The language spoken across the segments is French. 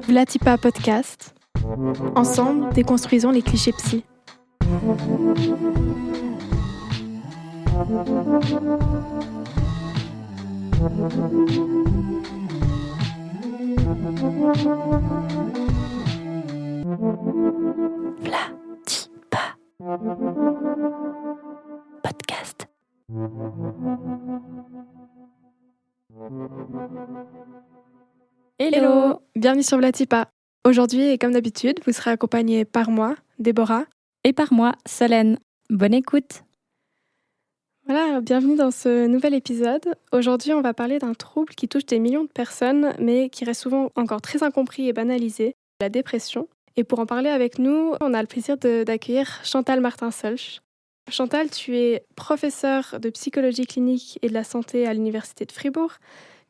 Vlatipa Podcast. Ensemble, déconstruisons les clichés psy. Vlatipa Podcast. Hello, bienvenue sur Vlatipa. Aujourd'hui, et comme d'habitude, vous serez accompagnés par moi, Déborah. Et par moi, Solène. Bonne écoute. Voilà, bienvenue dans ce nouvel épisode. Aujourd'hui, on va parler d'un trouble qui touche des millions de personnes, mais qui reste souvent encore très incompris et banalisé, la dépression. Et pour en parler avec nous, on a le plaisir d'accueillir Chantal Martin-Solch. Chantal, tu es professeure de psychologie clinique et de la santé à l'Université de Fribourg,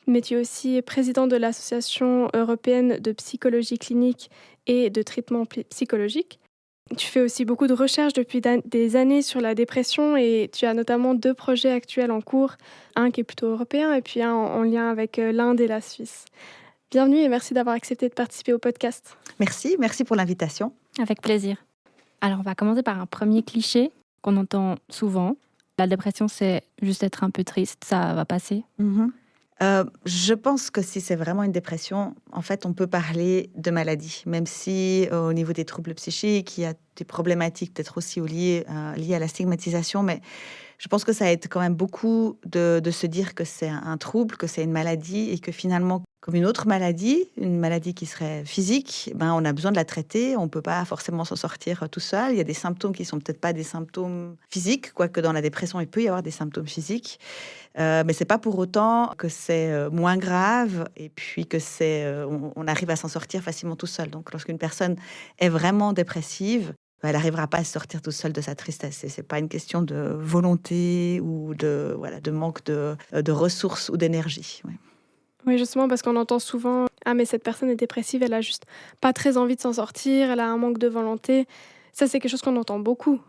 mais tu es aussi présidente de l'Association européenne de psychologie clinique et de traitement psychologique. Tu fais aussi beaucoup de recherches depuis des années sur la dépression et tu as notamment 2 projets actuels en cours, un qui est plutôt européen et puis un en lien avec l'Inde et la Suisse. Bienvenue et merci d'avoir accepté de participer au podcast. Merci pour l'invitation. Avec plaisir. Alors, on va commencer par un premier cliché qu'on entend souvent. La dépression, c'est juste être un peu triste, ça va passer. Je pense que si c'est vraiment une dépression, en fait, on peut parler de maladie, même si au niveau des troubles psychiques, il y a des problématiques peut-être aussi liées à la stigmatisation, mais je pense que ça aide quand même beaucoup de se dire que c'est un trouble, que c'est une maladie et que finalement, comme une autre maladie, une maladie qui serait physique, on a besoin de la traiter. On ne peut pas forcément s'en sortir tout seul. Il y a des symptômes qui ne sont peut-être pas des symptômes physiques, quoique dans la dépression, il peut y avoir des symptômes physiques. Mais ce n'est pas pour autant que c'est moins grave et puis que on arrive à s'en sortir facilement tout seul. Donc, lorsqu'une personne est vraiment dépressive, elle n'arrivera pas à se sortir toute seule de sa tristesse. Ce n'est pas une question de volonté ou de manque de ressources ou d'énergie. Ouais. Oui, justement, parce qu'on entend souvent « Ah, mais cette personne est dépressive, elle a juste pas très envie de s'en sortir, elle a un manque de volonté ». Ça, c'est quelque chose qu'on entend beaucoup.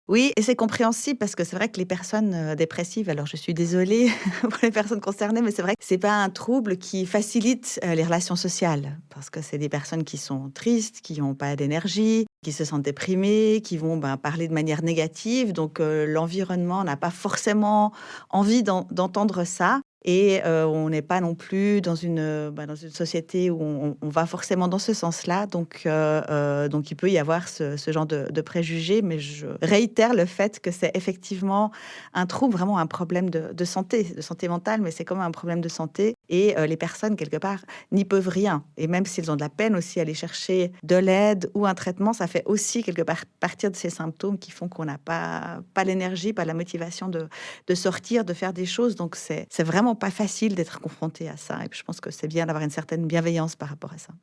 Oui, et c'est compréhensible parce que c'est vrai que les personnes dépressives, alors je suis désolée pour les personnes concernées, mais c'est vrai que c'est pas un trouble qui facilite les relations sociales parce que c'est des personnes qui sont tristes, qui n'ont pas d'énergie, qui se sentent déprimées, qui vont parler de manière négative. Donc l'environnement n'a pas forcément envie d'entendre ça. Et on n'est pas non plus dans une société où on va forcément dans ce sens-là. Donc il peut y avoir ce genre de préjugés. Mais je réitère le fait que c'est effectivement un trouble, vraiment un problème de santé mentale, mais c'est comme un problème de santé. Et les personnes, quelque part, n'y peuvent rien. Et même s'ils ont de la peine aussi à aller chercher de l'aide ou un traitement, ça fait aussi quelque part partir de ces symptômes qui font qu'on n'a pas l'énergie, pas la motivation de sortir, de faire des choses. Donc c'est vraiment pas facile d'être confronté à ça. Et je pense que c'est bien d'avoir une certaine bienveillance par rapport à ça.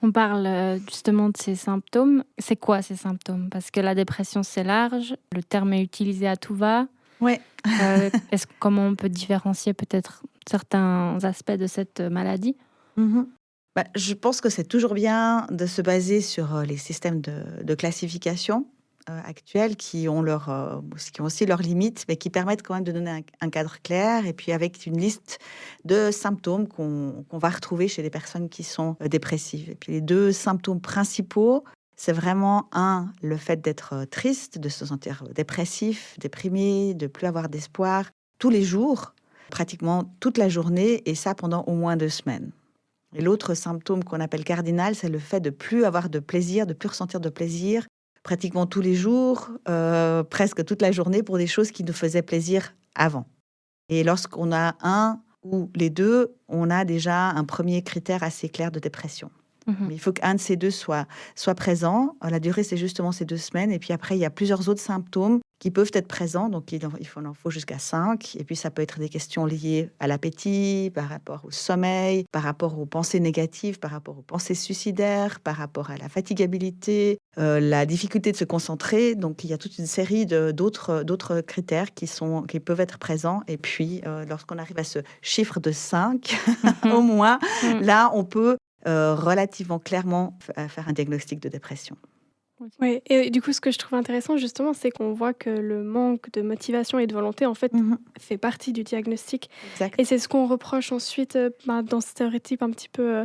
On parle justement de ces symptômes. C'est quoi ces symptômes ? Parce que la dépression, c'est large. Le terme est utilisé à tout va. Ouais. Comment on peut différencier peut-être certains aspects de cette maladie ? Je pense que c'est toujours bien de se baser sur les systèmes de classification actuels qui ont aussi leurs limites, mais qui permettent quand même de donner un cadre clair et puis avec une liste de symptômes qu'on va retrouver chez les personnes qui sont dépressives. Et puis les 2 symptômes principaux, c'est vraiment le fait d'être triste, de se sentir dépressif, déprimé, de plus avoir d'espoir tous les jours, pratiquement toute la journée, et ça pendant au moins 2 semaines. Et l'autre symptôme qu'on appelle cardinal, c'est le fait de plus avoir de plaisir, de plus ressentir de plaisir, pratiquement tous les jours, presque toute la journée, pour des choses qui nous faisaient plaisir avant. Et lorsqu'on a un ou les 2, on a déjà un premier critère assez clair de dépression. Mais il faut qu'un de ces 2 soit présent. La durée, c'est justement ces 2 semaines. Et puis après, il y a plusieurs autres symptômes qui peuvent être présents. Donc, il en faut jusqu'à 5. Et puis, ça peut être des questions liées à l'appétit, par rapport au sommeil, par rapport aux pensées négatives, par rapport aux pensées suicidaires, par rapport à la fatigabilité, la difficulté de se concentrer. Donc, il y a toute une série d'autres critères qui peuvent être présents. Et puis, lorsqu'on arrive à ce chiffre de 5, au moins, là, on peut relativement clairement faire un diagnostic de dépression. Oui, et du coup, ce que je trouve intéressant, justement, c'est qu'on voit que le manque de motivation et de volonté, en fait, Mmh. fait partie du diagnostic. Et Exact. c'est ce qu'on reproche ensuite dans ce stéréotype un petit peu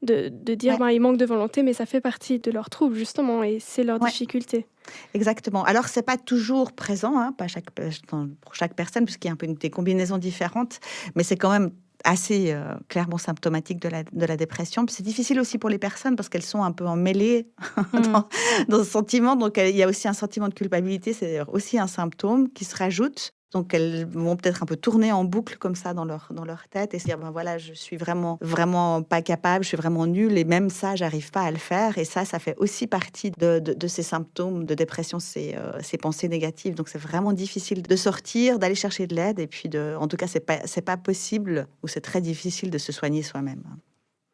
de dire Ouais, ils manquent de volonté, mais ça fait partie de leur trouble, justement, et c'est leur ouais, difficulté. exactement. Alors c'est pas toujours présent, hein, pas chaque pe dans pour chaque personne, puisqu'il y a un peu des combinaisons différentes, mais c'est quand même assez, clairement symptomatique de la dépression. Puis c'est difficile aussi pour les personnes parce qu'elles sont un peu emmêlées Mm. dans ce sentiment. Donc il y a aussi un sentiment de culpabilité, c'est aussi un symptôme qui se rajoute. Donc elles vont peut-être un peu tourner en boucle comme ça dans leur tête et se dire: «Ben voilà, je suis vraiment vraiment pas capable, je suis vraiment nulle et même ça, j'arrive pas à le faire» et ça fait aussi partie de ces symptômes de dépression, ces pensées négatives. Donc c'est vraiment difficile de sortir, d'aller chercher de l'aide et puis en tout cas, c'est pas possible ou c'est très difficile de se soigner soi-même.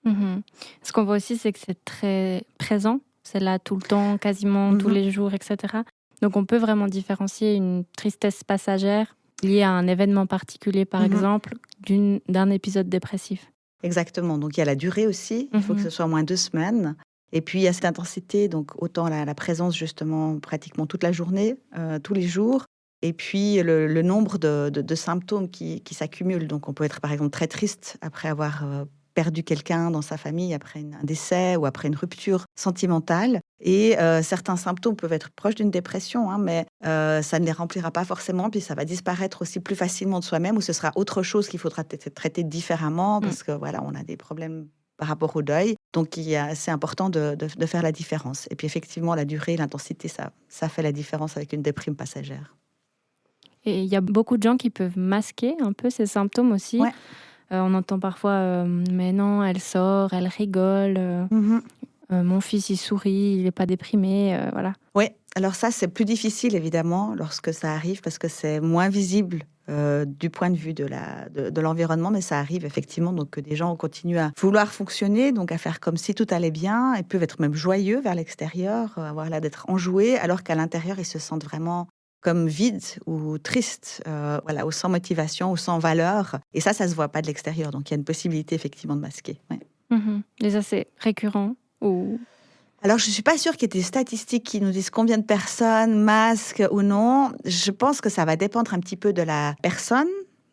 Mhm. Ce qu'on voit aussi, c'est que c'est très présent. C'est là tout le temps, quasiment tous Mmh. les jours, etc. Donc on peut vraiment différencier une tristesse passagère liée à un événement particulier, par Mmh. exemple, d'un épisode dépressif. Exactement, donc il y a la durée aussi, il faut que Mhm. ce soit au moins 2 semaines et puis il y a cette intensité, donc autant la présence justement pratiquement toute la journée, tous les jours et puis le nombre de symptômes qui s'accumulent. Donc on peut être par exemple très triste après avoir, perdu quelqu'un dans sa famille, après un décès ou après une rupture sentimentale et certains symptômes peuvent être proches d'une dépression, hein, mais ça ne les remplira pas forcément, puis ça va disparaître aussi plus facilement de soi-même ou ce sera autre chose qu'il faudra peut-être traiter différemment Mm. parce que voilà, on a des problèmes par rapport au deuil. Donc c'est important de faire la différence. Et puis effectivement, la durée, l'intensité, ça fait la différence avec une déprime passagère. Et il y a beaucoup de gens qui peuvent masquer un peu ces symptômes aussi. Ouais. On entend parfois mais non, elle sort, elle rigole, Mmh. mon fils il sourit, il n'est pas déprimé, voilà. Ouais, alors ça, c'est plus difficile évidemment lorsque ça arrive parce que c'est moins visible, du point de vue de l'environnement, mais ça arrive effectivement donc que des gens continuent à vouloir fonctionner, donc à faire comme si tout allait bien. Ils peuvent être même joyeux vers l'extérieur, avoir l'air d'être enjoués, alors qu'à l'intérieur, ils se sentent vraiment comme vides ou tristes, voilà, ou sans motivation ou sans valeur et ça se voit pas de l'extérieur, donc il y a une possibilité effectivement de masquer, ouais. Mhm. Et ça c'est récurrent ou... Alors, je ne suis pas sûre qu'il y ait des statistiques qui nous disent combien de personnes masquent ou non. Je pense que ça va dépendre un petit peu de la personne,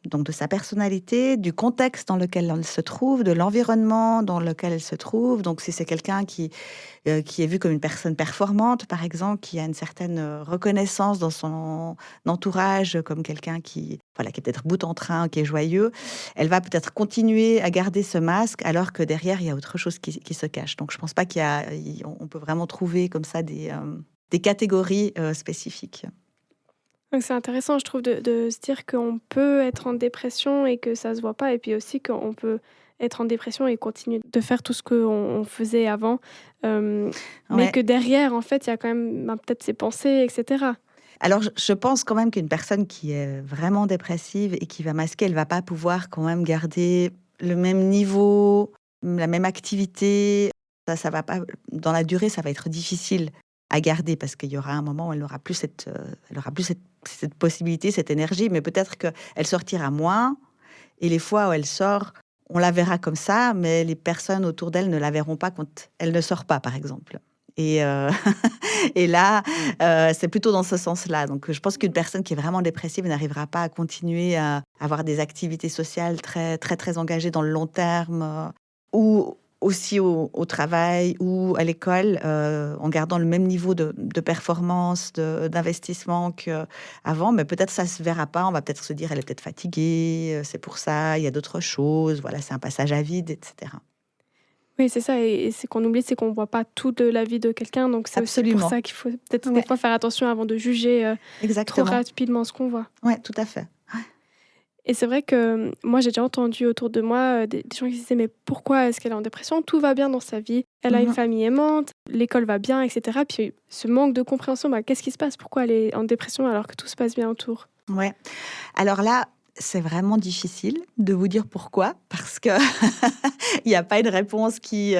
donc de sa personnalité, du contexte dans lequel elle se trouve, de l'environnement dans lequel elle se trouve. Donc, si c'est quelqu'un qui est vu comme une personne performante, par exemple, qui a une certaine reconnaissance dans son entourage, comme quelqu'un voilà, qui est peut-être bout en train, qui est joyeux, elle va peut-être continuer à garder ce masque, alors que derrière, il y a autre chose qui se cache. Donc, je ne pense pas on peut vraiment trouver comme ça des catégories spécifiques. Donc c'est intéressant, je trouve, de se dire qu'on peut être en dépression et que ça se voit pas, et puis aussi qu'on peut être en dépression et continuer de faire tout ce qu'on faisait avant, mais Ouais. que derrière, en fait, il y a quand même peut-être ses pensées, etc. Alors, je pense quand même qu'une personne qui est vraiment dépressive et qui va masquer, elle va pas pouvoir quand même garder le même niveau, la même activité. Ça va pas dans la durée, ça va être difficile à garder parce qu'il y aura un moment où elle n'aura plus cette possibilité, cette énergie, mais peut-être qu'elle sortira moins et les fois où elle sort, on la verra comme ça, mais les personnes autour d'elle ne la verront pas quand elle ne sort pas, par exemple. Et et là, c'est plutôt dans ce sens-là. Donc, je pense qu'une personne qui est vraiment dépressive n'arrivera pas à continuer à avoir des activités sociales très, très, très engagées dans le long terme, ou aussi au travail ou à l'école, en gardant le même niveau de performance, d'investissement qu'avant. Mais peut-être ça se verra pas. On va peut-être se dire: «Elle est peut-être fatiguée, c'est pour ça, il y a d'autres choses, voilà, c'est un passage à vide» et cetera. Oui, c'est ça, et c'est qu'on oublie, c'est qu'on voit pas toute la vie de quelqu'un, donc c'est aussi pour Absolument. ça qu'il faut peut-être des Ouais, fois faire attention avant de juger trop exactement. rapidement ce qu'on voit. Ouais, tout à fait. Et c'est vrai que moi, j'ai déjà entendu autour de moi des gens qui se disaient: «Mais pourquoi est-ce qu'elle est en dépression? Tout va bien dans sa vie. Elle a une Mmh. famille aimante, l'école va bien, et cetera». Puis ce manque de compréhension, qu'est-ce qui se passe? Pourquoi elle est en dépression alors que tout se passe bien autour? Ouais. Alors là, c'est vraiment difficile de vous dire pourquoi, parce que il n'y a pas une réponse qui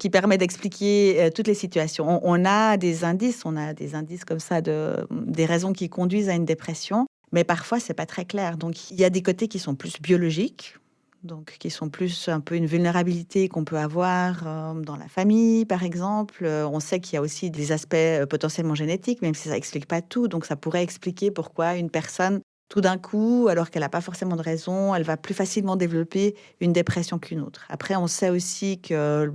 permet d'expliquer toutes les situations. On a des indices comme ça des raisons qui conduisent à une dépression, mais parfois c'est pas très clair. Donc il y a des côtés qui sont plus biologiques. donc qui sont plus un peu une vulnérabilité qu'on peut avoir dans la famille, par exemple. On sait qu'il y a aussi des aspects potentiellement génétiques, même si ça explique pas tout. Donc ça pourrait expliquer pourquoi une personne, tout d'un coup, alors qu'elle n'a pas forcément de raison, elle va plus facilement développer une dépression qu'une autre. Après, on sait aussi que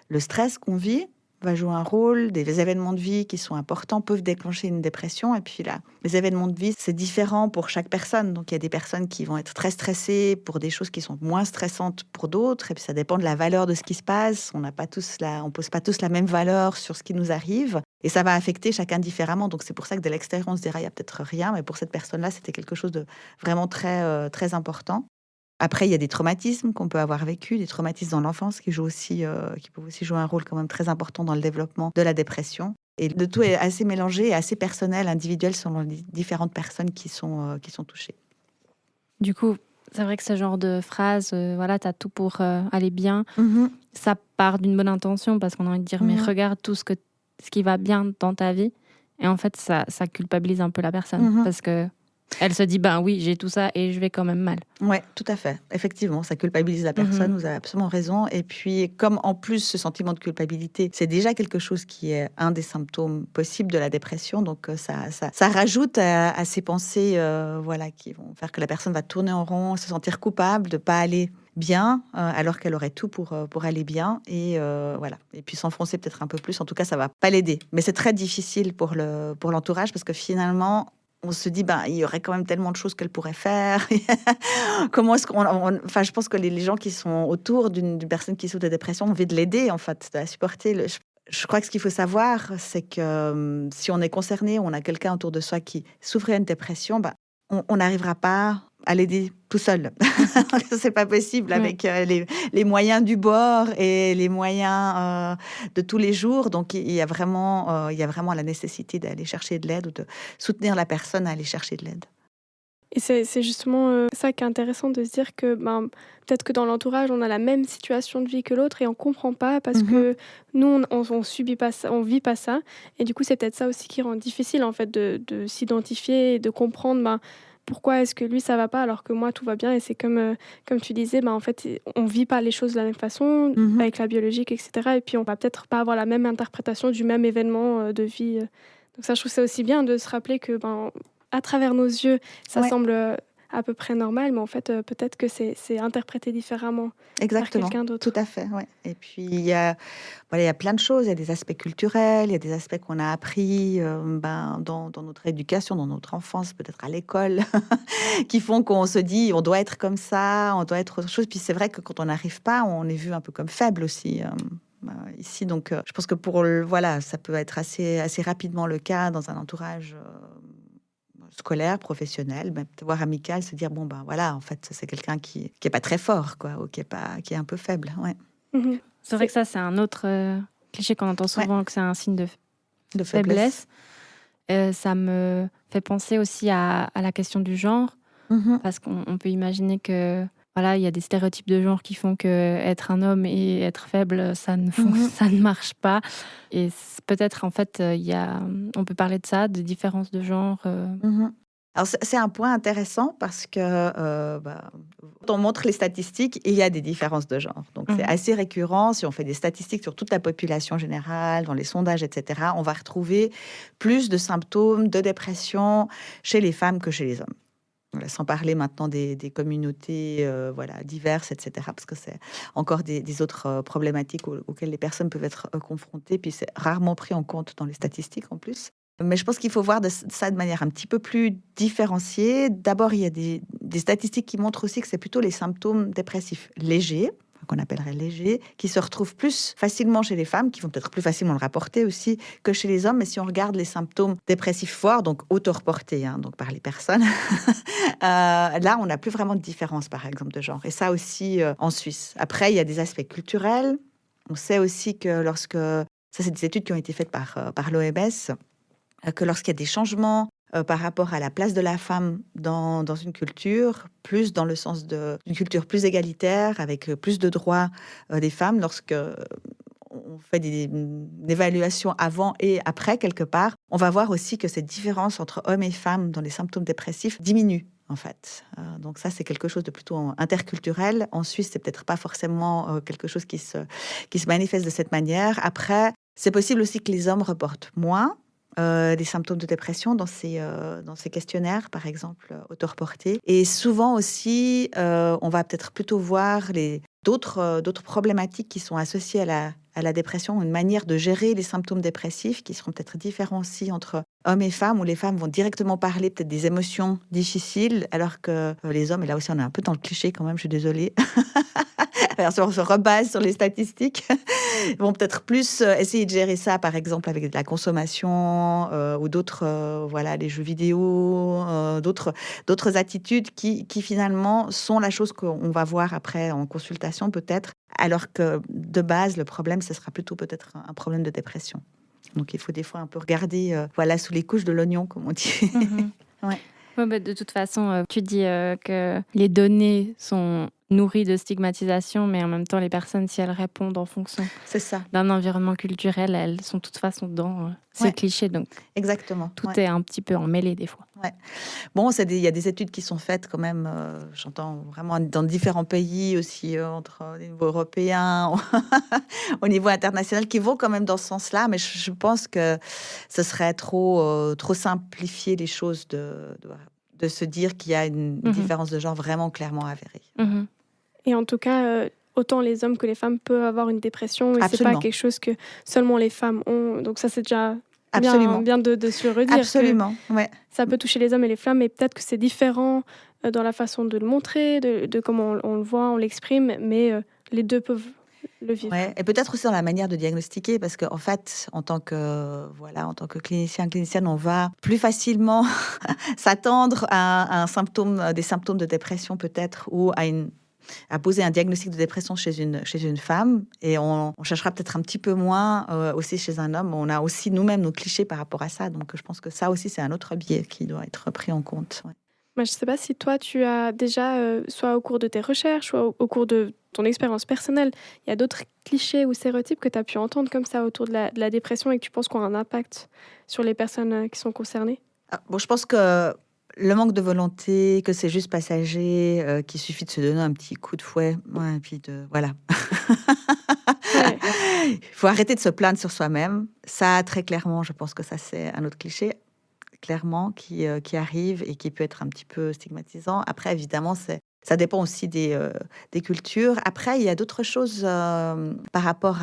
le stress qu'on vit va jouer un rôle. Des événements de vie qui sont importants peuvent déclencher une dépression. Et puis là, les événements de vie, c'est différent pour chaque personne. Donc il y a des personnes qui vont être très stressées pour des choses qui sont moins stressantes pour d'autres. Et puis ça dépend de la valeur de ce qui se passe. On pose pas tous la même valeur sur ce qui nous arrive. Et ça va affecter chacun différemment. Donc c'est pour ça que de l'extérieur, on se dira, il y a peut-être rien. Mais pour cette personne-là, c'était quelque chose de vraiment très important. Après, il y a des traumatismes qu'on peut avoir vécus, des traumatismes dans l'enfance qui peuvent aussi jouer un rôle quand même très important dans le développement de la dépression. Et le tout est assez mélangé et assez personnel, individuel, selon les différentes personnes qui sont touchées. Du coup, c'est vrai que ce genre de phrase, voilà, t'as tout pour aller bien, ça part d'une bonne intention parce qu'on a envie de dire, mais regarde tout ce qui va bien dans ta vie. Et en fait, ça culpabilise un peu la personne parce que elle se dit, ben oui, j'ai tout ça et je vais quand même mal. Oui, tout à fait. Effectivement, ça culpabilise la personne, vous avez absolument raison. Et puis, comme en plus, ce sentiment de culpabilité, c'est déjà quelque chose qui est un des symptômes possibles de la dépression. Donc, ça rajoute à ces pensées qui vont faire que la personne va tourner en rond, se sentir coupable de ne pas aller bien, alors qu'elle aurait tout pour aller bien. Et voilà. Et puis, s'enfoncer peut-être un peu plus. En tout cas, ça ne va pas l'aider. Mais c'est très difficile pour l'entourage parce que finalement, on se dit, il y aurait quand même tellement de choses qu'elle pourrait faire. Comment est-ce enfin, je pense que les gens qui sont autour d'une personne qui souffre de dépression ont envie de l'aider, en fait, de la supporter. Je crois que ce qu'il faut savoir, c'est que si on est concerné, on a quelqu'un autour de soi qui souffrait d'une dépression, on n'arrivera pas à l'aider tout seul. C'est pas possible avec les moyens du bord et les moyens de tous les jours. Donc, il y a vraiment la nécessité d'aller chercher de l'aide ou de soutenir la personne à aller chercher de l'aide. Et c'est justement ça qui est intéressant de se dire que peut-être que dans l'entourage, on a la même situation de vie que l'autre et on comprend pas parce que nous, on subit pas ça, on vit pas ça. Et du coup, c'est peut-être ça aussi qui rend difficile en fait de s'identifier et de comprendre pourquoi est-ce que lui ça va pas alors que moi tout va bien. Et c'est comme tu disais, en fait, on vit pas les choses de la même façon avec la biologique, etc. Et puis on va peut-être pas avoir la même interprétation du même événement de vie. Donc ça, je trouve ça aussi bien de se rappeler que à travers nos yeux, ça semble à peu près normal, mais en fait, peut-être que c'est interprété différemment par Exactement, quelqu'un d'autre. tout à fait, ouais. Et puis, il y a plein de choses. Il y a des aspects culturels, il y a des aspects qu'on a appris dans notre éducation, dans notre enfance, peut-être à l'école, qui font qu'on se dit on doit être comme ça, on doit être autre chose. Puis c'est vrai que quand on n'arrive pas, on est vu un peu comme faible aussi. Ici, donc je pense que ça peut être assez rapidement le cas dans un entourage scolaire, professionnel, même voire amical, se dire en fait c'est quelqu'un qui est pas très fort, quoi, ou qui est un peu faible. Ouais. C'est vrai que ça, c'est un autre cliché qu'on entend souvent, que c'est un signe de faiblesse. Ça me fait penser aussi à la question du genre, parce qu'on peut imaginer que il y a des stéréotypes de genre qui font que être un homme et être faible, ça ne marche pas. Et peut-être, en fait, on peut parler de ça, de différences de genre. Alors, c'est un point intéressant parce que quand on montre les statistiques, il y a des différences de genre. Donc, c'est assez récurrent. Si on fait des statistiques sur toute la population générale, dans les sondages, etc., on va retrouver plus de symptômes de dépression chez les femmes que chez les hommes. Sans parler maintenant des communautés diverses, etc., parce que c'est encore des autres problématiques auxquelles les personnes peuvent être confrontées, puis c'est rarement pris en compte dans les statistiques en plus. Mais je pense qu'il faut voir ça de manière un petit peu plus différenciée. D'abord, il y a des statistiques qui montrent aussi que c'est plutôt les symptômes dépressifs légers, qu'on appellerait légers, qui se retrouvent plus facilement chez les femmes, qui vont peut-être plus facilement le rapporter aussi que chez les hommes. Mais si on regarde les symptômes dépressifs forts, donc auto-reportés, donc par les personnes, là, on n'a plus vraiment de différence, par exemple, de genre. Et ça aussi en Suisse. Après, il y a des aspects culturels. On sait aussi que ça, c'est des études qui ont été faites par l'OMS, que lorsqu'il y a des changements par rapport à la place de la femme dans une culture, plus dans le sens d'une culture plus égalitaire, avec plus de droits des femmes, lorsque on fait une évaluation avant et après, quelque part, on va voir aussi que cette différence entre hommes et femmes dans les symptômes dépressifs diminue. en fait. Donc ça, c'est quelque chose de plutôt interculturel. En Suisse, c'est peut-être pas forcément quelque chose qui se manifeste de cette manière. Après, c'est possible aussi que les hommes reportent moins des symptômes de dépression dans ces questionnaires, par exemple, autoreportés. Et souvent aussi, on va peut-être plutôt voir d'autres problématiques qui sont associées à la dépression, une manière de gérer les symptômes dépressifs qui seront peut-être différents aussi entre hommes et femmes, où les femmes vont directement parler peut-être des émotions difficiles, alors que les hommes, et là aussi on est un peu dans le cliché quand même, je suis désolée, alors, on se rebase sur les statistiques, vont peut-être plus essayer de gérer ça, par exemple, avec de la consommation ou d'autres, voilà, les jeux vidéo, d'autres attitudes qui finalement sont la chose qu'on va voir après en consultation peut-être, alors que de base, le problème, ce sera plutôt peut-être un problème de dépression. Donc, il faut des fois un peu regarder voilà, sous les couches de l'oignon, comme on dit. Ouais. Ouais, bah, de toute façon, tu dis que les données sont nourries de stigmatisation, mais en même temps, les personnes, si elles répondent en fonction C'est ça. d'un environnement culturel, elles sont de toute façon dans ces Ouais. clichés. Donc, Exactement. tout Ouais. est un petit peu emmêlé des fois. Ouais. Bon, il y a des études qui sont faites quand même, j'entends vraiment dans différents pays aussi, entre au niveau européen, au niveau international, qui vont quand même dans ce sens-là. Mais je pense que ce serait trop simplifier les choses de se dire qu'il y a une différence de genre vraiment clairement avérée. Et en tout cas, autant les hommes que les femmes peuvent avoir une dépression, et c'est pas quelque chose que seulement les femmes ont. Donc ça, c'est déjà bien de se le redire. Absolument, ouais. Ça peut toucher les hommes et les femmes, mais peut-être que c'est différent dans la façon de le montrer, de comment on le voit, on l'exprime, mais les deux peuvent le vivre. Ouais, et peut-être aussi dans la manière de diagnostiquer, parce qu'en fait, en tant que clinicienne, on va plus facilement s'attendre à des symptômes de dépression peut-être, ou à poser un diagnostic de dépression chez une femme, et on cherchera peut-être un petit peu moins aussi chez un homme. On a aussi nous-mêmes nos clichés par rapport à ça, donc je pense que ça aussi, c'est un autre biais qui doit être pris en compte. Ouais. Moi, je ne sais pas si toi, tu as déjà, soit au cours de tes recherches, soit au cours de ton expérience personnelle, il y a d'autres clichés ou stéréotypes que tu as pu entendre comme ça autour de la dépression et que tu penses qu'on a un impact sur les personnes qui sont concernées? Bon, je pense que le manque de volonté, que c'est juste passager, qu'il suffit de se donner un petit coup de fouet, ouais, et puis voilà. Ouais. Il faut arrêter de se plaindre sur soi-même. Ça, très clairement, je pense que ça, c'est un autre cliché, clairement, qui arrive et qui peut être un petit peu stigmatisant. Après, évidemment, ça dépend aussi des cultures. Après, il y a d'autres choses par rapport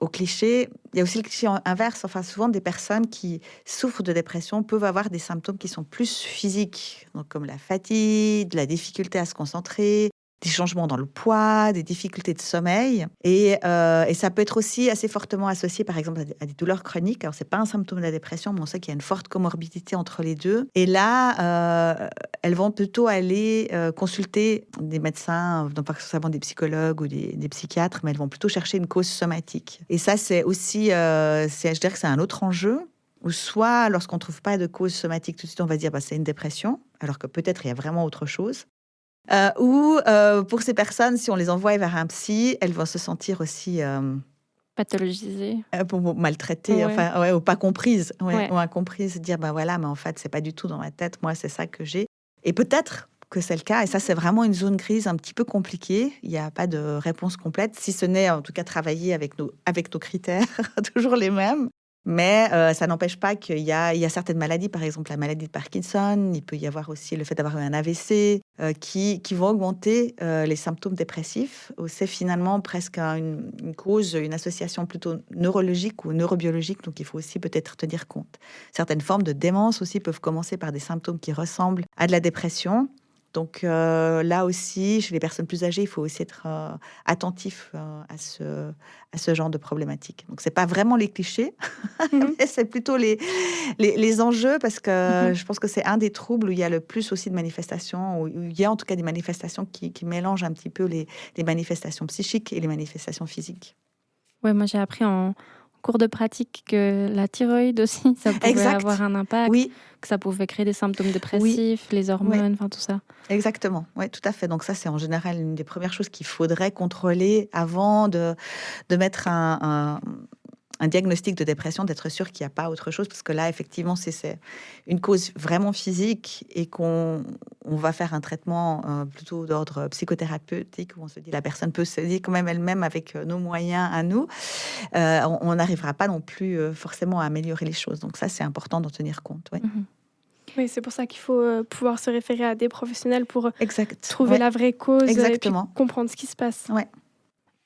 aux clichés. Il y a aussi le cliché inverse. Enfin, souvent, des personnes qui souffrent de dépression peuvent avoir des symptômes qui sont plus physiques, donc comme la fatigue, la difficulté à se concentrer, des changements dans le poids, des difficultés de sommeil. Et ça peut être aussi assez fortement associé, par exemple, à des douleurs chroniques. Alors, ce n'est pas un symptôme de la dépression, mais on sait qu'il y a une forte comorbidité entre les deux. Et là, elles vont plutôt aller consulter des médecins, non pas forcément des psychologues ou des psychiatres, mais elles vont plutôt chercher une cause somatique. Et ça, c'est aussi, je dirais que c'est un autre enjeu. Ou soit, lorsqu'on ne trouve pas de cause somatique, tout de suite, on va dire c'est une dépression, alors que peut-être il y a vraiment autre chose. Ou pour ces personnes, si on les envoie vers un psy, elles vont se sentir aussi pathologisées, maltraitées, ouais. Ou pas comprises, Ouais. ou incomprises, dire voilà, mais en fait c'est pas du tout dans ma tête, moi c'est ça que j'ai. Et peut-être que c'est le cas, et ça c'est vraiment une zone grise un petit peu compliquée. Il n'y a pas de réponse complète, si ce n'est en tout cas travailler avec nos critères, toujours les mêmes. Mais ça n'empêche pas qu'il y a certaines maladies, par exemple la maladie de Parkinson, il peut y avoir aussi le fait d'avoir eu un AVC, qui vont augmenter les symptômes dépressifs. C'est finalement presque une cause, une association plutôt neurologique ou neurobiologique, donc il faut aussi peut-être tenir compte. Certaines formes de démence aussi peuvent commencer par des symptômes qui ressemblent à de la dépression. Donc là aussi, chez les personnes plus âgées, il faut aussi être attentif à ce genre de problématique. Donc, ce n'est pas vraiment les clichés, mais c'est plutôt les enjeux, parce que je pense que c'est un des troubles où il y a le plus aussi de manifestations, où il y a en tout cas des manifestations qui mélangent un petit peu les manifestations psychiques et les manifestations physiques. Ouais, moi j'ai appris en cours de pratique que la thyroïde aussi, ça pouvait avoir un impact, que ça pouvait créer des symptômes dépressifs, les hormones, enfin tout ça. Exactement, oui, tout à fait. Donc ça, c'est en général une des premières choses qu'il faudrait contrôler avant de mettre un diagnostic de dépression, d'être sûr qu'il n'y a pas autre chose, parce que là, effectivement, c'est une cause vraiment physique et qu'on on va faire un traitement plutôt d'ordre psychothérapeutique, où on se dit la personne peut s'aider quand même elle-même avec nos moyens à nous, on n'arrivera pas non plus forcément à améliorer les choses. Donc ça, c'est important d'en tenir compte. Ouais. Oui, c'est pour ça qu'il faut pouvoir se référer à des professionnels pour Exact. trouver Ouais. la vraie cause et puis Exactement. comprendre ce qui se passe. Ouais.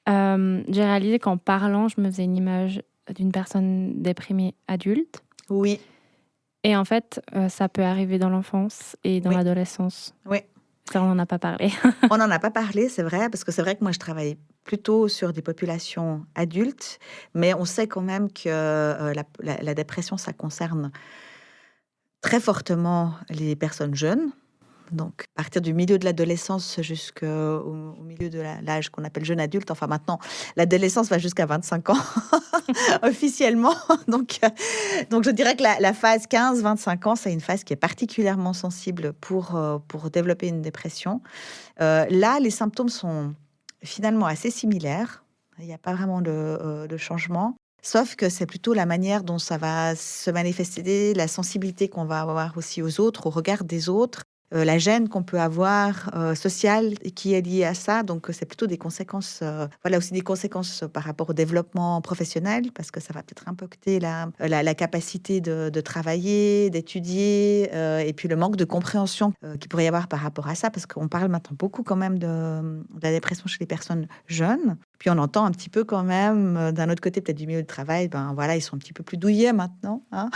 J'ai réalisé qu'en parlant, je me faisais une image d'une personne déprimée adulte. Oui. Et en fait, ça peut arriver dans l'enfance et dans Oui. l'adolescence. Oui. Ça, on n'en a pas parlé. On n'en a pas parlé, c'est vrai, parce que c'est vrai que moi, je travaille plutôt sur des populations adultes, mais on sait quand même que la dépression, ça concerne très fortement les personnes jeunes. Donc, à partir du milieu de l'adolescence jusqu'au milieu de l'âge qu'on appelle jeune adulte. Enfin, maintenant, l'adolescence va jusqu'à 25 ans, officiellement. Donc, je dirais que la phase 15-25 ans, c'est une phase qui est particulièrement sensible pour développer une dépression. Là, les symptômes sont finalement assez similaires. Il n'y a pas vraiment de changement. Sauf que c'est plutôt la manière dont ça va se manifester, la sensibilité qu'on va avoir aussi aux autres, au regard des autres, la gêne qu'on peut avoir sociale qui est liée à ça. Donc, c'est plutôt des conséquences, voilà, aussi des conséquences par rapport au développement professionnel, parce que ça va peut-être impacter la capacité de travailler, d'étudier, et puis le manque de compréhension qu'il pourrait y avoir par rapport à ça, parce qu'on parle maintenant beaucoup quand même de la dépression chez les personnes jeunes. Puis on entend un petit peu quand même, d'un autre côté, peut-être du milieu du travail, ben voilà, ils sont un petit peu plus douillets maintenant, hein.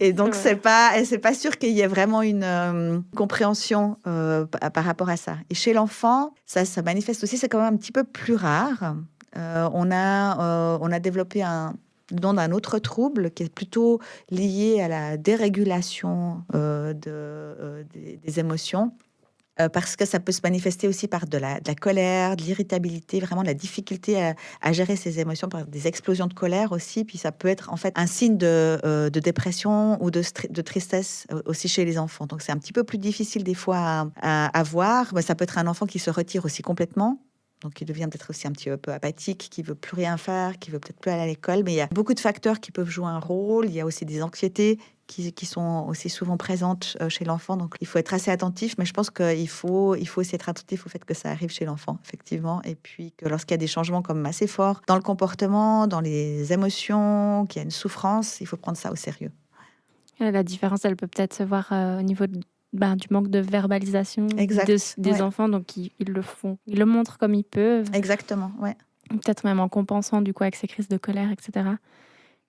Et donc, c'est pas sûr qu'il y ait vraiment une compréhension par rapport à ça. Et chez l'enfant, ça manifeste aussi, c'est quand même un petit peu plus rare. On a développé le nom d'un autre trouble qui est plutôt lié à la dérégulation des émotions. Parce que ça peut se manifester aussi par de la colère, de l'irritabilité, vraiment de la difficulté à gérer ses émotions, par des explosions de colère aussi. Puis ça peut être en fait un signe de dépression ou de tristesse aussi chez les enfants. Donc c'est un petit peu plus difficile des fois à voir. Mais ça peut être un enfant qui se retire aussi complètement. Donc, il devient peut-être aussi un petit peu apathique, qui veut plus rien faire, qui veut peut-être plus aller à l'école. Mais il y a beaucoup de facteurs qui peuvent jouer un rôle. Il y a aussi des anxiétés qui sont aussi souvent présentes chez l'enfant. Donc, il faut être assez attentif. Mais je pense qu'il faut aussi être attentif au fait que ça arrive chez l'enfant, effectivement. Et puis que lorsqu'il y a des changements comme assez forts dans le comportement, dans les émotions, qu'il y a une souffrance, il faut prendre ça au sérieux. La différence, elle peut peut-être se voir au niveau du manque de verbalisation des enfants. Donc, ils le font. Ils le montrent comme ils peuvent. Exactement, ouais. Peut-être même en compensant du coup avec ces crises de colère, etc.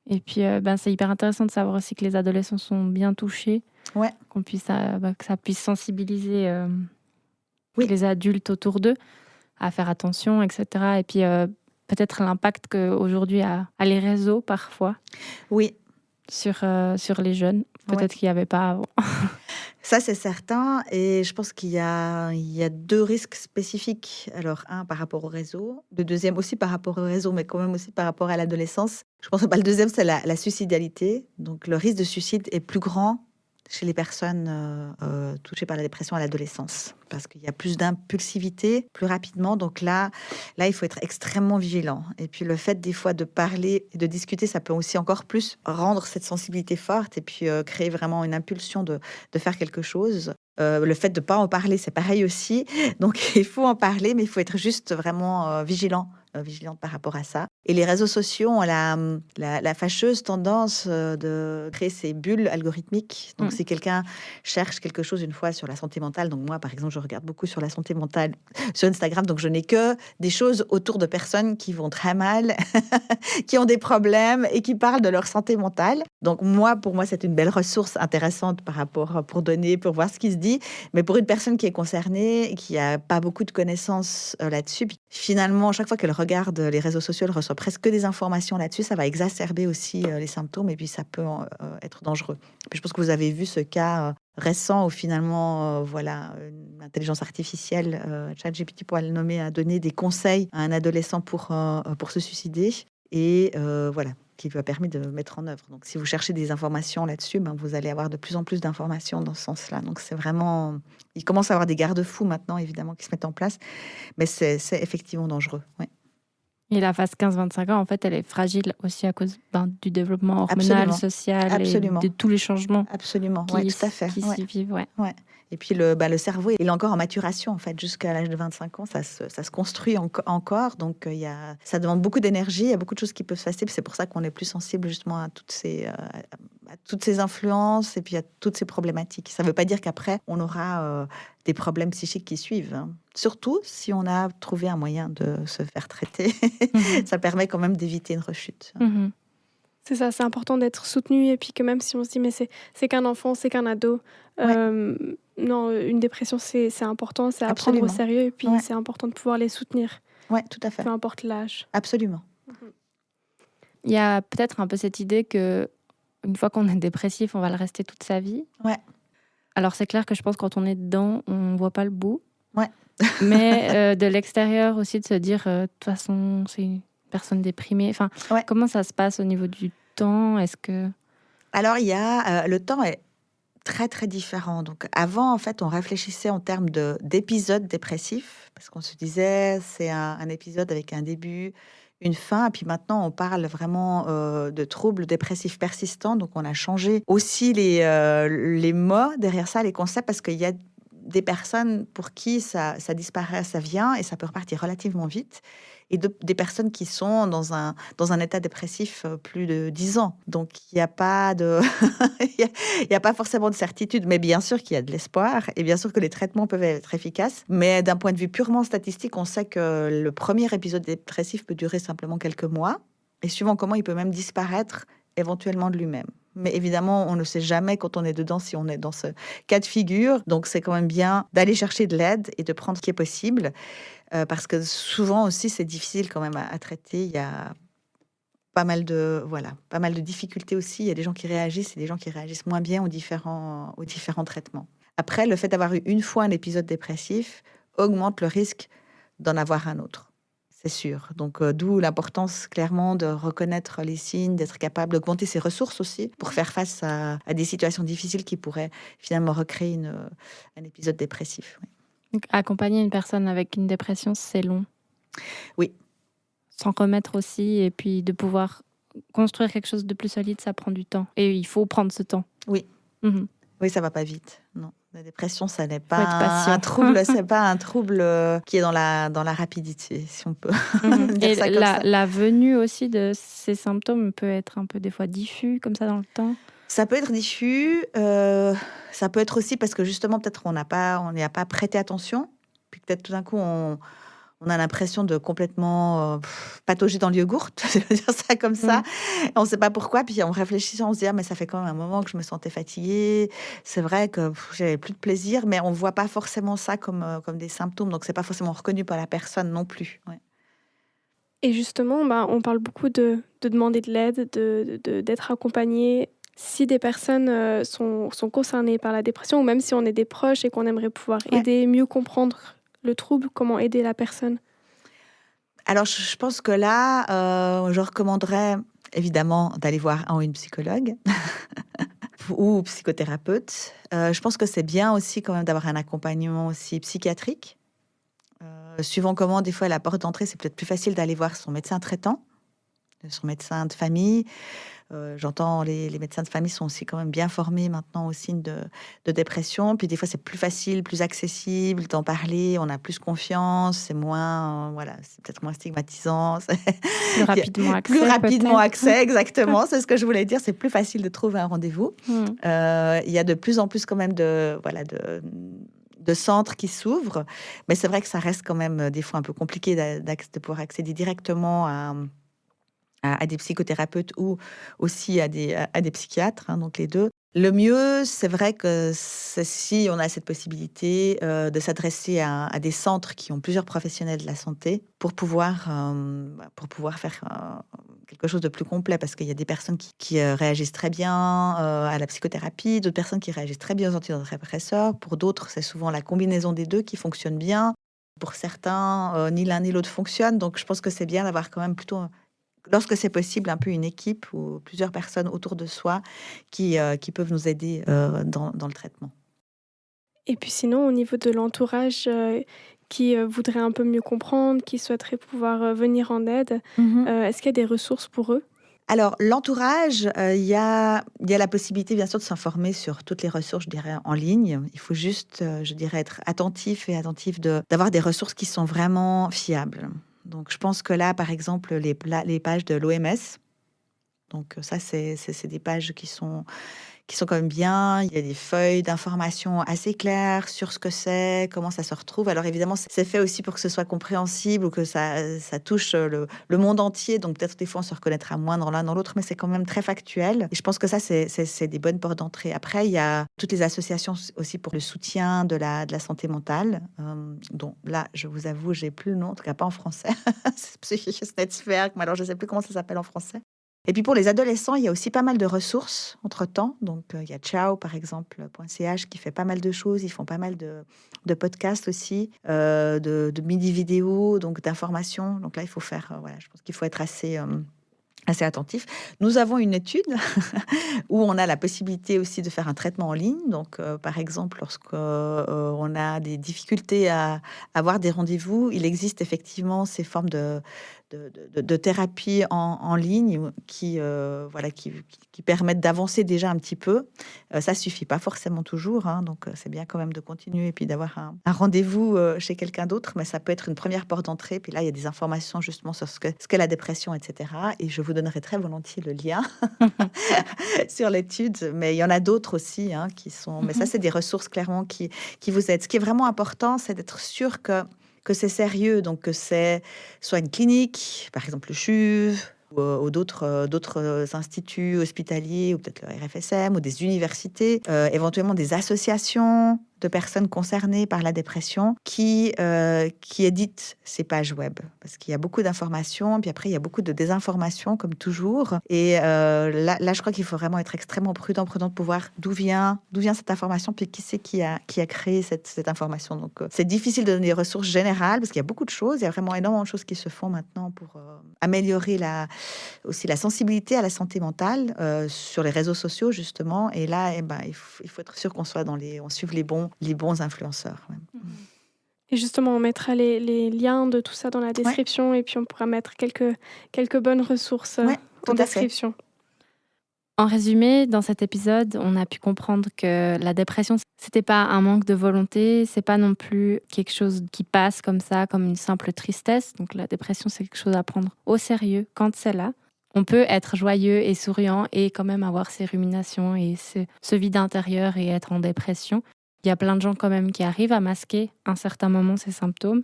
Et puis, c'est hyper intéressant de savoir aussi que les adolescents sont bien touchés. Ouais. Que ça puisse sensibiliser les adultes autour d'eux à faire attention, etc. Et puis, peut-être l'impact qu'aujourd'hui a les réseaux parfois. Oui. Sur les jeunes. Peut-être qu'il n'y avait pas avant. Ça, c'est certain. Et je pense qu'il y a 2 risques spécifiques. Alors, un, par rapport au réseau. Le deuxième aussi par rapport au réseau, mais quand même aussi par rapport à l'adolescence. Je pense que le deuxième, c'est la suicidalité. Donc, le risque de suicide est plus grand chez les personnes touchées par la dépression à l'adolescence. Parce qu'il y a plus d'impulsivité, plus rapidement. Donc là, il faut être extrêmement vigilant. Et puis, le fait, des fois, de parler et de discuter, ça peut aussi encore plus rendre cette sensibilité forte et puis créer vraiment une impulsion de faire quelque chose. Le fait de ne pas en parler, c'est pareil aussi. Donc, il faut en parler, mais il faut être juste vraiment vigilante par rapport à ça. Et les réseaux sociaux ont la fâcheuse tendance de créer ces bulles algorithmiques. Donc, si quelqu'un cherche quelque chose une fois sur la santé mentale, donc moi, par exemple, je regarde beaucoup sur la santé mentale sur Instagram, donc je n'ai que des choses autour de personnes qui vont très mal, qui ont des problèmes et qui parlent de leur santé mentale. Donc, pour moi, c'est une belle ressource intéressante pour donner, pour voir ce qui se dit. Mais pour une personne qui est concernée, qui n'a pas beaucoup de connaissances là-dessus, finalement, chaque fois qu'elle regarde les réseaux sociaux, elle reçoit presque que des informations là-dessus. Ça va exacerber aussi les symptômes et puis ça peut être dangereux. Puis je pense que vous avez vu ce cas récent où finalement, une intelligence artificielle, ChatGPT pour le nommer, a donné des conseils à un adolescent pour se suicider. Et qui lui a permis de mettre en œuvre. Donc, si vous cherchez des informations là-dessus, vous allez avoir de plus en plus d'informations dans ce sens-là. Donc, c'est vraiment... Il commence à y avoir des garde-fous maintenant, évidemment, qui se mettent en place. Mais c'est effectivement dangereux. Ouais. Et la phase 15-25 ans, en fait, elle est fragile aussi à cause du développement hormonal, Absolument. social Absolument. et de tous les changements Absolument, ouais, tout à fait. qui Ouais. s'y vivent. Ouais. Ouais. Et puis le cerveau, il est encore en maturation en fait. Jusqu'à l'âge de 25 ans, ça se construit encore. Donc ça demande beaucoup d'énergie. Il y a beaucoup de choses qui peuvent se passer. Puis c'est pour ça qu'on est plus sensible justement à toutes ces influences et puis à toutes ces problématiques. Ça ne veut pas dire qu'après, on aura des problèmes psychiques qui suivent, hein. Surtout si on a trouvé un moyen de se faire traiter. Ça permet quand même d'éviter une rechute. Mhm. C'est ça, c'est important d'être soutenu et puis que même si on se dit mais c'est qu'un enfant, c'est qu'un ado, non, une dépression c'est important, c'est à prendre au Absolument. sérieux et puis Ouais. c'est important de pouvoir les soutenir, Ouais, tout à fait. peu importe l'âge. Absolument. Il y a peut-être un peu cette idée que une fois qu'on est dépressif, on va le rester toute sa vie. Ouais. Alors c'est clair que je pense que quand on est dedans, on voit pas le bout. Ouais. Mais de l'extérieur aussi, de se dire, de toute façon, c'est une personne déprimée. Enfin, Ouais. comment ça se passe au niveau du temps? Est-ce que... Alors, il y a le temps est très très différent. Donc, avant, en fait, on réfléchissait en termes d'épisodes dépressifs parce qu'on se disait c'est un épisode avec un début, une fin. Et puis maintenant, on parle vraiment de troubles dépressifs persistants. Donc, on a changé aussi les mots derrière ça, les concepts, parce qu'il y a des personnes pour qui ça disparaît, ça vient et ça peut repartir relativement vite. Et des personnes qui sont dans un état dépressif plus de 10 ans. Donc, il n'y a pas il y a pas forcément de certitude, mais bien sûr qu'il y a de l'espoir et bien sûr que les traitements peuvent être efficaces. Mais d'un point de vue purement statistique, on sait que le premier épisode dépressif peut durer simplement quelques mois et suivant comment il peut même disparaître éventuellement de lui-même. Mais évidemment, on ne sait jamais quand on est dedans si on est dans ce cas de figure. Donc, c'est quand même bien d'aller chercher de l'aide et de prendre ce qui est possible. Parce que souvent aussi, c'est difficile quand même à traiter. Il y a pas mal de difficultés aussi. Il y a des gens qui réagissent et des gens qui réagissent moins bien aux différents traitements. Après, le fait d'avoir eu une fois un épisode dépressif augmente le risque d'en avoir un autre. C'est sûr. Donc, d'où l'importance clairement de reconnaître les signes, d'être capable d'augmenter ses ressources aussi pour faire face à des situations difficiles qui pourraient finalement recréer un épisode dépressif. Oui. Donc, accompagner une personne avec une dépression, c'est long. Oui. S'en remettre aussi et puis de pouvoir construire quelque chose de plus solide, ça prend du temps. Et il faut prendre ce temps. Oui. Mhm. Oui, ça va pas vite. Non. La dépression, ça n'est Faut pas être patient. un trouble, c'est pas un trouble qui est dans la rapidité, si on peut dire Et ça comme ça. la venue aussi de ces symptômes peut être un peu des fois diffus comme ça dans le temps. Ça peut être diffus, ça peut être aussi parce que justement peut-être on n'y a pas prêté attention, puis peut-être tout d'un coup on a l'impression de complètement patauger dans le yogourt, je veux dire ça comme ça. On ne sait pas pourquoi, puis en réfléchissant, on se dit ah, mais ça fait quand même un moment que je me sentais fatiguée. C'est vrai que j'avais plus de plaisir, mais on ne voit pas forcément ça comme des symptômes, donc c'est pas forcément reconnu par la personne non plus. Ouais. Et justement, on parle beaucoup de demander de l'aide, d'être accompagné. Si des personnes sont concernées par la dépression, ou même si on est des proches et qu'on aimerait pouvoir aider, mieux comprendre le trouble, comment aider la personne? Alors, je pense que là, je recommanderais évidemment d'aller voir un ou une psychologue ou psychothérapeute. Je pense que c'est bien aussi quand même d'avoir un accompagnement aussi psychiatrique. Suivant comment, des fois, la porte d'entrée, c'est peut-être plus facile d'aller voir son médecin traitant, son médecin de famille. J'entends les médecins de famille sont aussi quand même bien formés maintenant aux signes de dépression. Puis des fois, c'est plus facile, plus accessible d'en parler. On a plus confiance, c'est moins, c'est peut-être moins stigmatisant. Plus rapidement accès. Plus rapidement peut-être. accès, exactement. C'est ce que je voulais dire. C'est plus facile de trouver un rendez-vous. Il y a de plus en plus quand même de centres qui s'ouvrent. Mais c'est vrai que ça reste quand même des fois un peu compliqué de pouvoir accéder directement à des psychothérapeutes ou aussi à des psychiatres, hein, donc les deux. Le mieux, c'est vrai que si on a cette possibilité de s'adresser à des centres qui ont plusieurs professionnels de la santé pour pouvoir faire quelque chose de plus complet, parce qu'il y a des personnes qui réagissent très bien à la psychothérapie, d'autres personnes qui réagissent très bien aux antidépresseurs. Pour d'autres, c'est souvent la combinaison des deux qui fonctionne bien. Pour certains, ni l'un ni l'autre fonctionne. Donc, je pense que c'est bien d'avoir quand même plutôt... lorsque c'est possible, un peu une équipe ou plusieurs personnes autour de soi qui peuvent nous aider dans le traitement. Et puis sinon, au niveau de l'entourage, qui voudraient un peu mieux comprendre, qui souhaiteraient pouvoir venir en aide. Est-ce qu'il y a des ressources pour eux? Alors, l'entourage, il y a la possibilité, bien sûr, de s'informer sur toutes les ressources, je dirais, en ligne. Il faut juste, je dirais, être attentif d'avoir des ressources qui sont vraiment fiables. Donc, je pense que là, par exemple, les pages de l'OMS, donc ça, c'est des pages qui sont quand même bien. Il y a des feuilles d'informations assez claires sur ce que c'est, comment ça se retrouve. Alors évidemment, c'est fait aussi pour que ce soit compréhensible ou que ça touche le monde entier. Donc peut-être des fois, on se reconnaîtra moins dans l'un dans l'autre, mais c'est quand même très factuel. Et je pense que ça, c'est des bonnes portes d'entrée. Après, il y a toutes les associations aussi pour le soutien de la santé mentale, dont là, je vous avoue, j'ai plus le nom, en tout cas pas en français. C'est Psychisches Netzwerk, mais alors je ne sais plus comment ça s'appelle en français. Et puis pour les adolescents, il y a aussi pas mal de ressources entre-temps. Donc il y a Ciao, par exemple, .ch qui fait pas mal de choses. Ils font pas mal de podcasts aussi, de mini-vidéos, donc d'informations. Donc là, il faut faire, voilà, je pense qu'il faut être assez attentif. Nous avons une étude où on a la possibilité aussi de faire un traitement en ligne. Donc, par exemple, lorsque on a des difficultés à avoir des rendez-vous, il existe effectivement ces formes de thérapie en ligne qui permettent d'avancer déjà un petit peu. Ça suffit pas forcément toujours, hein, donc c'est bien quand même de continuer et puis d'avoir un rendez-vous chez quelqu'un d'autre, mais ça peut être une première porte d'entrée. Puis là, il y a des informations justement sur ce qu'est la dépression, etc. Et je vous donnerai très volontiers le lien sur l'étude, mais il y en a d'autres aussi qui sont... Mais ça, c'est des ressources clairement qui vous aident. Ce qui est vraiment important, c'est d'être sûr que c'est sérieux, donc que c'est soit une clinique, par exemple le CHUV, ou d'autres instituts hospitaliers, ou peut-être le RFSM, ou des universités, éventuellement des associations de personnes concernées par la dépression qui éditent ces pages web. Parce qu'il y a beaucoup d'informations, puis après, il y a beaucoup de désinformations, comme toujours. Et là, je crois qu'il faut vraiment être extrêmement prudente pour voir d'où vient cette information, puis qui c'est qui a créé cette information. Donc, c'est difficile de donner des ressources générales, parce qu'il y a beaucoup de choses. Il y a vraiment énormément de choses qui se font maintenant pour améliorer aussi la sensibilité à la santé mentale sur les réseaux sociaux, justement. Et là, il faut être sûr qu'on suive les bons influenceurs. Ouais. Et justement, on mettra les liens de tout ça dans la description, et puis on pourra mettre quelques bonnes ressources en description. En résumé, dans cet épisode, on a pu comprendre que la dépression, c'était pas un manque de volonté, c'est pas non plus quelque chose qui passe comme ça, comme une simple tristesse. Donc la dépression, c'est quelque chose à prendre au sérieux quand c'est là. On peut être joyeux et souriant et quand même avoir ces ruminations et ce vide intérieur et être en dépression. Il y a plein de gens quand même qui arrivent à masquer à un certain moment ces symptômes.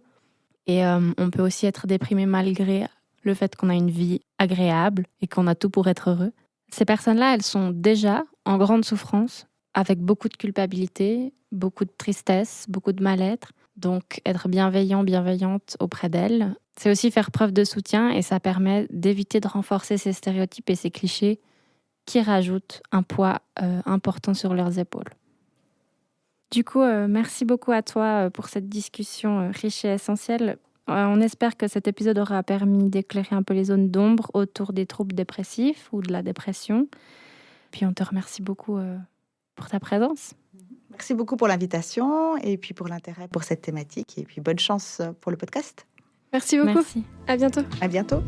Et on peut aussi être déprimé malgré le fait qu'on a une vie agréable et qu'on a tout pour être heureux. Ces personnes-là, elles sont déjà en grande souffrance, avec beaucoup de culpabilité, beaucoup de tristesse, beaucoup de mal-être. Donc, être bienveillante auprès d'elles, c'est aussi faire preuve de soutien et ça permet d'éviter de renforcer ces stéréotypes et ces clichés qui rajoutent un poids important sur leurs épaules. Du coup, merci beaucoup à toi pour cette discussion riche et essentielle. On espère que cet épisode aura permis d'éclairer un peu les zones d'ombre autour des troubles dépressifs ou de la dépression. Puis on te remercie beaucoup pour ta présence. Merci beaucoup pour l'invitation et puis pour l'intérêt pour cette thématique. Et puis bonne chance pour le podcast. Merci beaucoup. Merci. À bientôt. À bientôt.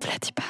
Vous la dis pas.